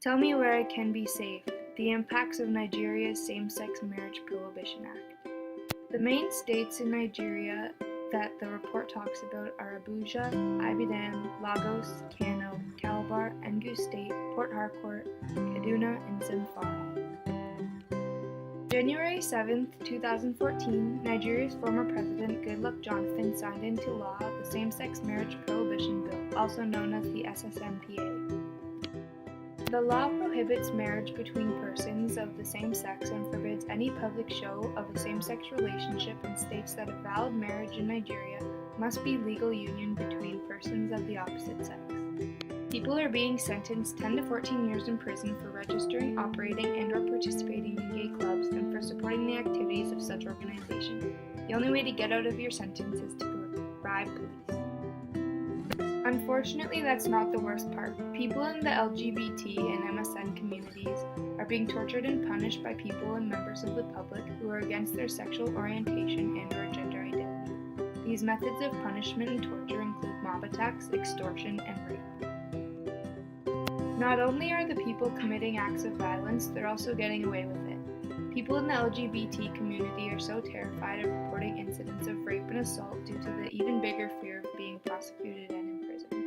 Tell me where I can be safe. The impacts of Nigeria's same-sex marriage prohibition act. The main states in Nigeria that the report talks about are Abuja, Ibadan, Lagos, Kano, Calabar, Enugu State, Port Harcourt, Kaduna, and Zamfara. January 7, 2014, Nigeria's former president Goodluck Jonathan signed into law the Same-Sex Marriage Prohibition Bill, also known as the SSMPA. The law prohibits marriage between persons of the same sex and forbids any public show of a same-sex relationship and states that a valid marriage in Nigeria must be legal union between persons of the opposite sex. People are being sentenced 10 to 14 years in prison for registering, operating, and/or participating in gay clubs and for supporting the activities of such organizations. The only way to get out of your sentence is to bribe police. Unfortunately, that's not the worst part. People in the LGBT and MSN communities are being tortured and punished by people and members of the public who are against their sexual orientation and/or gender identity. These methods of punishment and torture include mob attacks, extortion, and rape. Not only are the people committing acts of violence, they're also getting away with it. People in the LGBT community are so terrified of reporting incidents of rape and assault due to the even bigger fear of being prosecuted and imprisoned.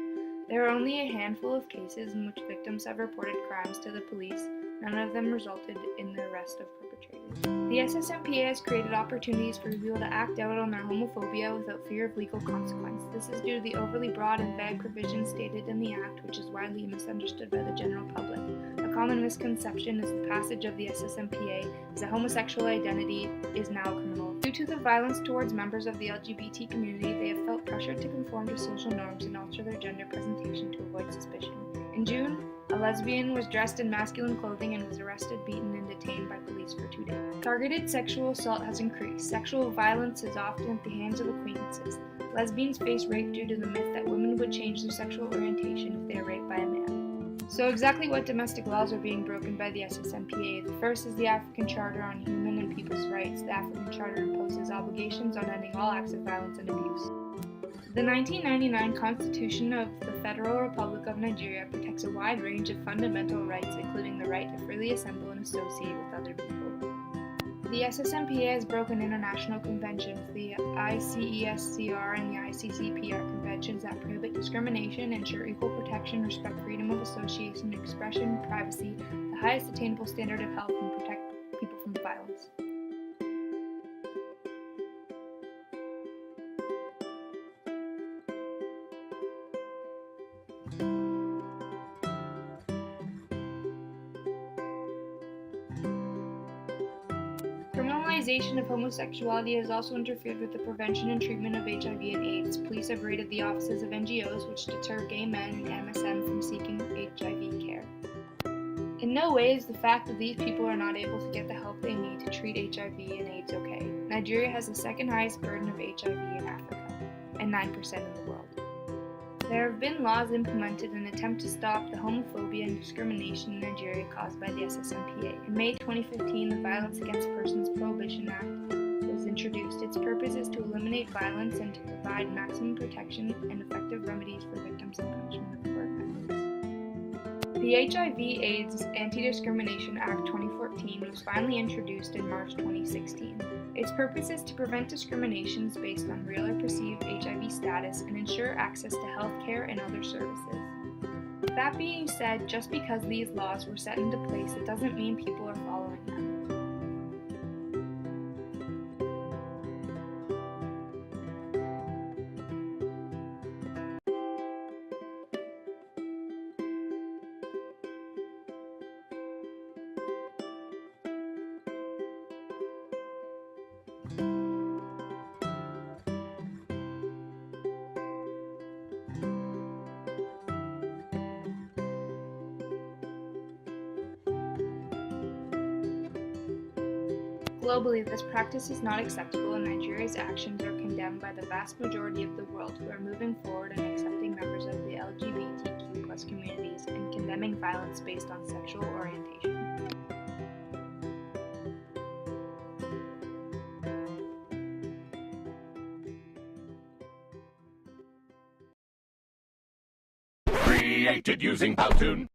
There are only a handful of cases in which victims have reported crimes to the police. None of them resulted in the arrest of perpetrators. The SSMPA has created opportunities for people to act out on their homophobia without fear of legal consequence. This is due to the overly broad and vague provisions stated in the Act, which is widely misunderstood by the general public. A common misconception is the passage of the SSMPA is that homosexual identity is now criminal. Due to the violence towards members of the LGBT community, they have felt pressured to conform to social norms and alter their gender presentation to avoid suspicion. In June, a lesbian was dressed in masculine clothing and was arrested, beaten, and detained by police for 2 days. Targeted sexual assault has increased. Sexual violence is often at the hands of acquaintances. Lesbians face rape due to the myth that women would change their sexual orientation if they are raped by a man. So exactly what domestic laws are being broken by the SSMPA? The first is the African Charter on Human and People's Rights. The African Charter imposes obligations on ending all acts of violence and abuse. The 1999 Constitution of the Federal Republic of Nigeria protects a wide range of fundamental rights, including the right to freely assemble and associate with other people. The SSMPA has broken international conventions. The ICESCR and the ICCPR conventions that prohibit discrimination, ensure equal protection, respect freedom of association, expression, privacy, the highest attainable standard of health, and protect people from violence. Criminalization of homosexuality has also interfered with the prevention and treatment of HIV and AIDS. Police have raided the offices of NGOs which deter gay men and MSM from seeking HIV care. In no way is the fact that these people are not able to get the help they need to treat HIV and AIDS okay. Nigeria has the second highest burden of HIV in Africa, and 9% in the world. There have been laws implemented in an attempt to stop the homophobia and discrimination in Nigeria caused by the SSMPA. In May 2015, the Violence Against Persons Prohibition Act was introduced. Its purpose is to eliminate violence and to provide maximum protection and effective remedies for victims and punishment for offenders. The HIV/AIDS Anti-Discrimination Act 2014 was finally introduced in March 2016. Its purpose is to prevent discriminations based on real or perceived HIV status and ensure access to health care and other services. That being said, just because these laws were set into place, it doesn't mean people are following them. Globally, this practice is not acceptable and Nigeria's actions are condemned by the vast majority of the world who are moving forward and accepting members of the LGBTQ+ communities and condemning violence based on sexual orientation. Created using Powtoon.